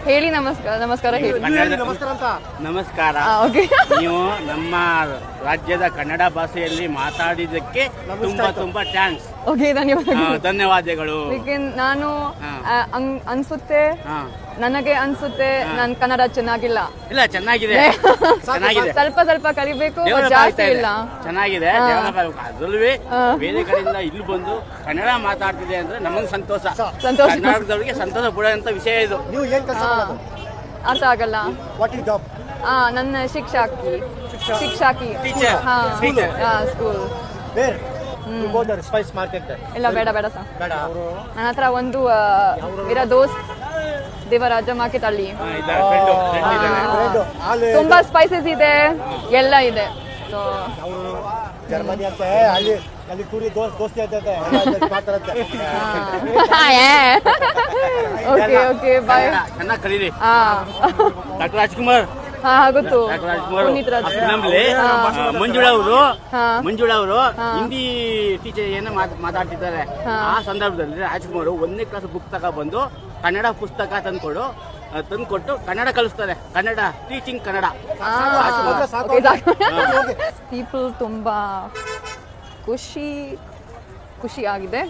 ಹೇಳಿ ನಮಸ್ಕಾರ ಹೇಳಿ. ನಮಸ್ಕಾರ. ನೀವು ನಮ್ಮ ರಾಜ್ಯದ ಕನ್ನಡ ಭಾಷೆಯಲ್ಲಿ ಮಾತಾಡಿದ್ದಕ್ಕೆ ತುಂಬಾ ಥ್ಯಾಂಕ್ಸ್. ಧನ್ಯವಾದಗಳು. ನಾನು ನನಗೆ ಅನ್ಸುತ್ತೆ ನಾನು ಕನ್ನಡ ಚೆನ್ನಾಗಿಲ್ಲ. ಇಲ್ಲ, ಚೆನ್ನಾಗಿದೆ. ಸ್ವಲ್ಪ ಕಲಿಬೇಕು, ಜಾಸ್ತಿ ಇಲ್ಲ. ಚೆನ್ನಾಗಿದೆ. ಅದ್ರಲ್ಲೂ ಬೇರೆ ಕಡೆಯಿಂದ ಇಲ್ಲಿ ಬಂದು ಕನ್ನಡ ಮಾತಾಡ್ತಿದೆ ಅಂದ್ರೆ ನಮಗೆ ಸಂತೋಷ. ಕರ್ನಾಟಕದವರಿಗೆ ಸಂತೋಷ ಪಡುವಂತ ವಿಷಯ ಇದು. ಅರ್ಥ ಆಗಲ್ಲ. ನನ್ನ ಶಿಕ್ಷಕಿ ಸ್ಕೂಲ್. ಇಲ್ಲ, ಬೇಡ ಸರ್. ನನ್ನ ಹತ್ರ ಒಂದು ಮೇರಾ ದೋಸ್ತ್ ದೇವರಾಜ ಮಾರ್ಕೆಟ್ ಅಲ್ಲಿ ತುಂಬಾ ಸ್ಪೈಸಸ್ ಇದೆ, ಎಲ್ಲ ಇದೆ. Okay boy. ಚೆನ್ನಾಗಿ ಕಲೀರಿ. ಡಾಕ್ಟರ್ ರಾಜ್ಕುಮಾರ್ ಗೊತ್ತು. ಮಂಜುಳಾ ಅವರು ಹಿಂದಿ ಟೀಚರ್ ಏನೋ ಮಾತಾಡ್ತಿದ್ದಾರೆ. ಆ ಸಂದರ್ಭದಲ್ಲಿ ರಾಜ್ಕುಮಾರ್ 1ನೇ ಕ್ಲಾಸ್ ಬುಕ್ ತಗೊಬಂದು ಕನ್ನಡ ಪುಸ್ತಕ ತಂದ್ಕೊಟ್ಟು ಕನ್ನಡ ಕಲಿಸ್ತಾರೆ. ಕನ್ನಡ ಟೀಚಿಂಗ್ ಕನ್ನಡ. ಪೀಪಲ್ ತುಂಬಾ ಖುಷಿ ಆಗುತ್ತೆ.